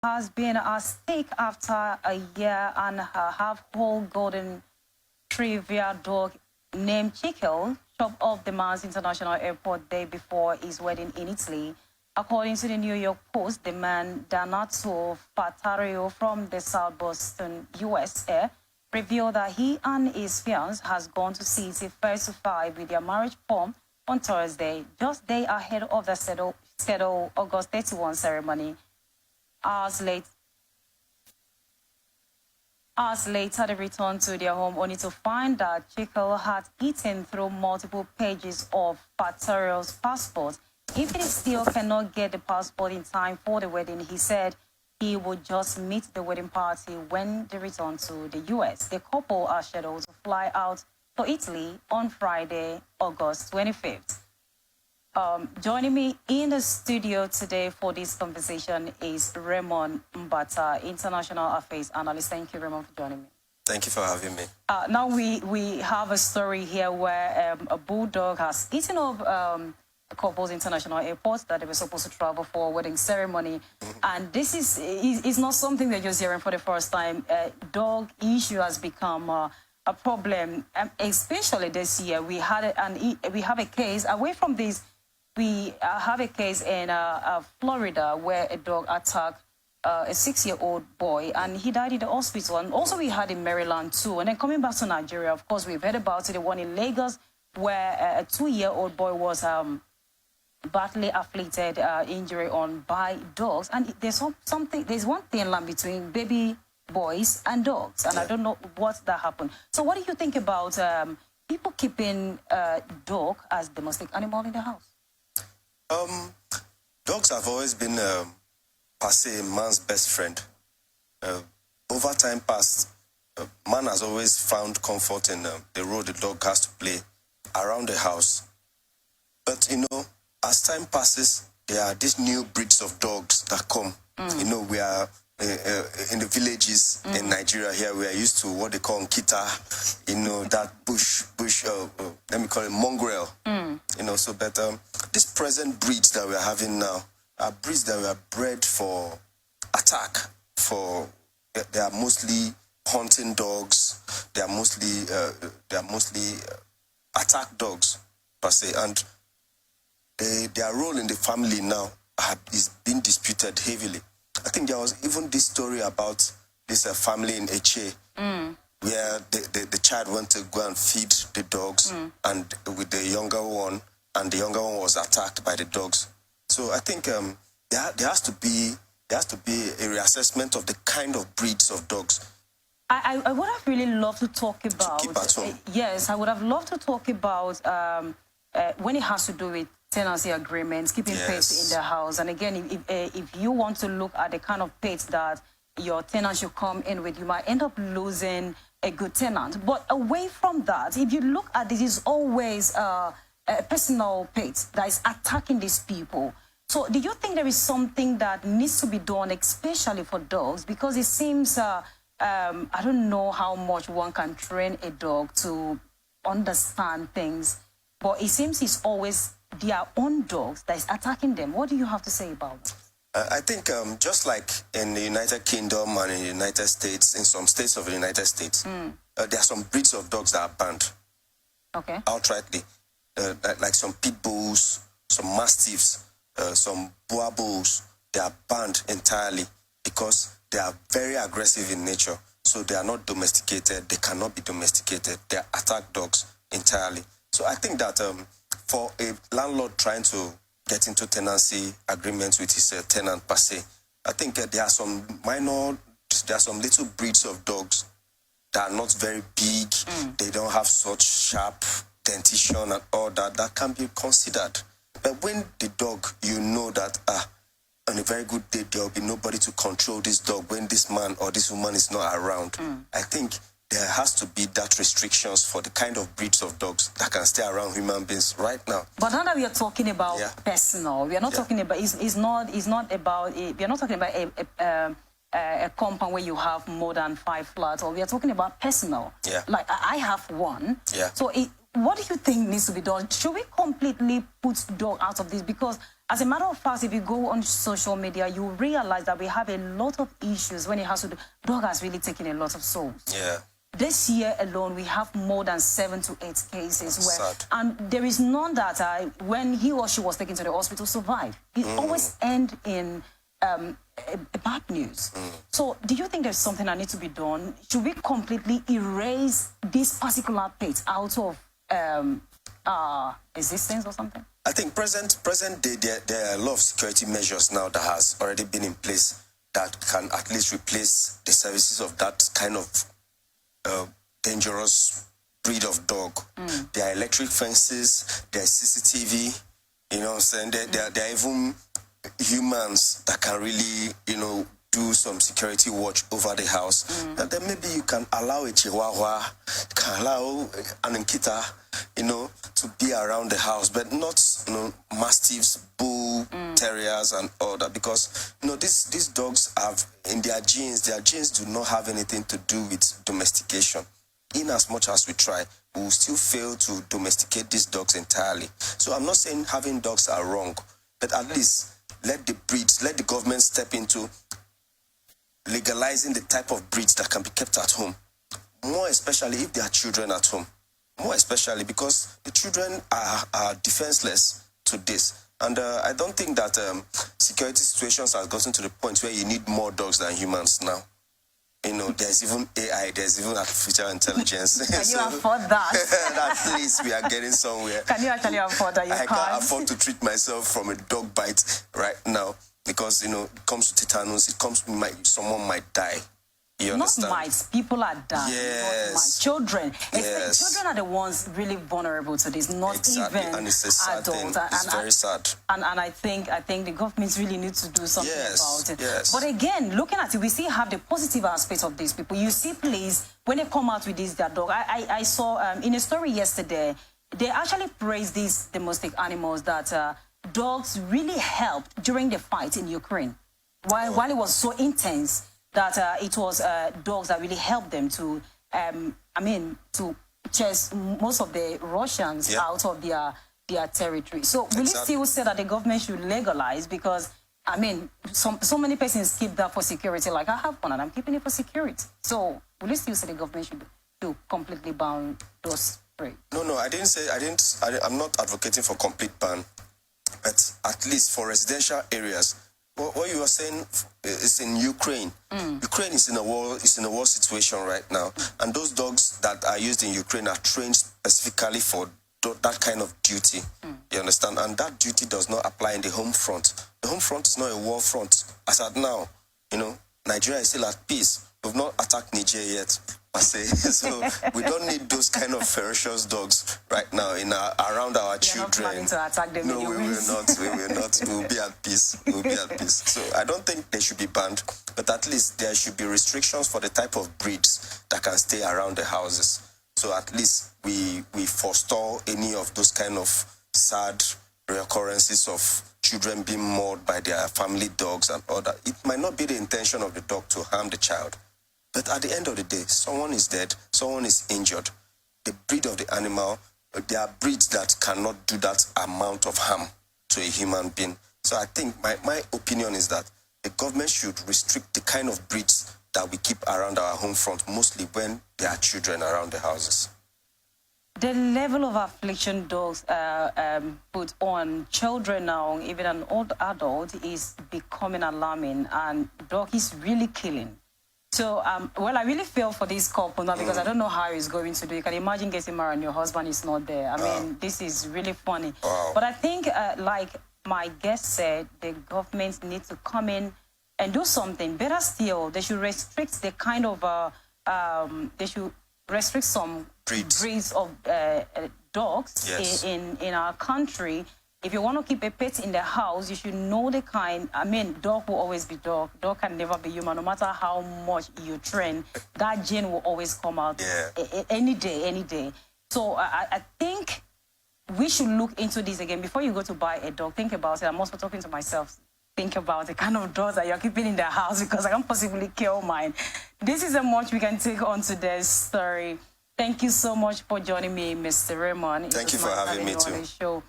has been at stake after a year and a half old golden trivia dog named Chico chopped off the man's international airport day before his wedding in Italy. According to the New York Post, the man, Donato Fatario from the South Boston, USA, revealed that he and his fiancée has gone to see City first to five with their marriage pomp on Thursday, just day ahead of the scheduled August 31 ceremony. Hours later, they returned to their home only to find that Chico had eaten through multiple pages of Patario's passport. If he still cannot get the passport in time for the wedding, he said he would just meet the wedding party when they return to the U.S. The couple are scheduled to fly out to Italy on Friday, August 25th. Joining me in the studio today for this conversation is Raymond Mbata, International Affairs Analyst. Thank you, Raymond, for joining me. Thank you for having me. Now we have a story here where a bulldog has eaten up a couple's international airport that they were supposed to travel for a wedding ceremony. And this is not something we're just hearing for the first time. Dog issue has become a problem, especially this year. We have a case away from this. We have a case in Florida where a dog attacked a 6-year-old boy and he died in the hospital. And also we had in Maryland too. And then coming back to Nigeria, of course, we've heard about it, the one in Lagos where a 2-year-old boy was badly afflicted injury on by dogs. And there's one thin line between baby boys and dogs. And yeah. I don't know what that happened. So what do you think about people keeping dog as domestic animal in the house? Dogs have always been, per se, man's best friend. Over time past, man has always found comfort in the role the dog has to play around the house. But, you know, as time passes, there are these new breeds of dogs that come. You know, we are in the villages in Nigeria here, we are used to what they call nkita, you know, that bush, let me call it mongrel. You know, so but these present breeds that we are having now are breeds that were bred for attack. They are mostly hunting dogs. They are mostly attack dogs per se, and their role in the family now is being disputed heavily. I think there was even this story about this family in Eche, where the child went to go and feed the dogs, and with the younger one, and the younger one was attacked by the dogs. So I think there has to be a reassessment of the kind of breeds of dogs. I would have really loved to talk about. To keep at home. Yes, I would have loved to talk about when it has to do with tenancy agreements, keeping pets in the house. And again, if you want to look at the kind of pets that your tenant should come in with, you might end up losing a good tenant. But away from that, if you look at this, it's always a personal pet that is attacking these people. So do you think there is something that needs to be done, especially for dogs? Because it seems, I don't know how much one can train a dog to understand things, but it seems it's always their own dogs that is attacking them. What do you have to say about that? I think just like in the United Kingdom and in the United States, in some states of the United States, there are some breeds of dogs that are banned. Okay. Outrightly. Like some pit bulls, some mastiffs, some boer bulls, they are banned entirely because they are very aggressive in nature. So they are not domesticated. They cannot be domesticated. They are attack dogs entirely. So I think that for a landlord trying to get into tenancy agreements with his tenant per se, I think there are some little breeds of dogs that are not very big. They don't have such sharp dentition and all that can be considered. But when the dog, you know that on a very good day, there will be nobody to control this dog when this man or this woman is not around. I think there has to be that restrictions for the kind of breeds of dogs that can stay around human beings right now. But now that we are talking about personal, we are not talking about, it's not about, we are not talking about a compound where you have more than 5 flats, or we are talking about personal. Like I have one. So what do you think needs to be done? Should we completely put dog out of this? Because As a matter of fact, if you go on social media, you realize that we have a lot of issues when it has to do. Dog has really taken a lot of souls. Yeah. This year alone, we have more than 7 to 8 cases where, Sad. and there is none that when he or she was taken to the hospital, survived. It always end in bad news. So, do you think there's something that needs to be done? Should we completely erase this particular pet out of existence or something? I think present day, there are a lot of security measures now that has already been in place that can at least replace the services of that kind of dangerous breed of dog. There are electric fences, there's CCTV, you know what I'm saying? There are even humans that can really, you know, do some security watch over the house. And then maybe you can allow a chihuahua, you can allow an Nkita, you know, to be around the house, but not, you know, mastiffs, bull terriers and all that, because, you know, these dogs have in their genes do not have anything to do with domestication. In as much as we try, we will still fail to domesticate these dogs entirely. So I'm not saying having dogs are wrong, but at least let the government step into legalizing the type of breeds that can be kept at home. More especially if there are children at home. More especially because the children are defenseless to this. And I don't think that security situations have gotten to the point where you need more dogs than humans now. You know, there's even AI, there's even artificial intelligence. Can you afford that? At least we are getting somewhere. Can you actually afford that? I can't afford to treat myself from a dog bite right now because, you know, it comes to tetanus, someone might die. You understand? Not mice, people are dying. Yes. Not mice. Children. Yes. Children are the ones really vulnerable to this, not exactly. even and it's a sad adults. Thing. It's very sad. And I think the government really needs to do something about it. Yes. But again, looking at it, we still have the positive aspects of these people. You see, please, when they come out with their dog, I saw in a story yesterday, they actually praised these domestic animals that dogs really helped during the fight in Ukraine. While it was so intense, that it was dogs that really helped them to, to chase most of the Russians out of their territory. So will you still say that the government should legalize? Because, so many persons keep that for security. Like, I have one and I'm keeping it for security. So will you still say the government should completely ban those breeds? No, I'm not advocating for complete ban, but at least for residential areas. What you were saying is in Ukraine. Ukraine is in a war situation right now, and those dogs that are used in Ukraine are trained specifically for that kind of duty. You understand? And that duty does not apply in the home front. The home front is not a war front. As at now, you know, Nigeria is still at peace. We've not attacked Niger yet. So we don't need those kind of ferocious dogs right now around our children. Not planning to attack them. No, we will not. We will not. We will be at peace. We will be at peace. So I don't think they should be banned, but at least there should be restrictions for the type of breeds that can stay around the houses. So at least we forestall any of those kind of sad reoccurrences of children being mauled by their family dogs and all that. It might not be the intention of the dog to harm the child. But at the end of the day, someone is dead, someone is injured. The breed of the animal, there are breeds that cannot do that amount of harm to a human being. So I think my opinion is that the government should restrict the kind of breeds that we keep around our home front, mostly when there are children around the houses. The level of affliction dogs put on children now, even an old adult, is becoming alarming, and dog is really killing. So, well, I really feel for this couple now because I don't know how he's going to do. You can imagine getting married and your husband is not there. I mean, this is really funny. Wow. But I think, like my guest said, the government needs to come in and do something. Better still, they should restrict the kind of, they should restrict some breeds of dogs in our country. If you want to keep a pet in the house, you should know the kind. Dog will always be dog. Dog can never be human. No matter how much you train, that gene will always come out any day. So I think we should look into this again. Before you go to buy a dog, think about it. I'm also talking to myself. Think about the kind of dogs that you're keeping in the house because I can't possibly kill mine. This is how much we can take on today's story. Thank you so much for joining me, Mr. Raymond. Thank you for having me too. On the show.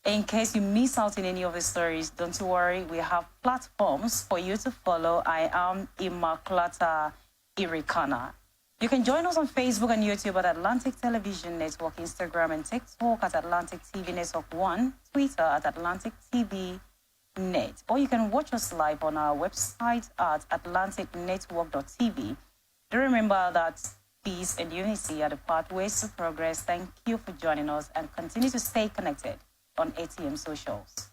In case you miss out in any of the stories, don't worry. We have platforms for you to follow. I am Immaculata Irikana. You can join us on Facebook and YouTube at Atlantic Television Network, Instagram and TikTok at Atlantic TV Network 1, Twitter at Atlantic TV Net. Or you can watch us live on our website at atlanticnetwork.tv. Do remember that peace and unity are the pathways to progress. Thank you for joining us and continue to stay connected on ATM Socials.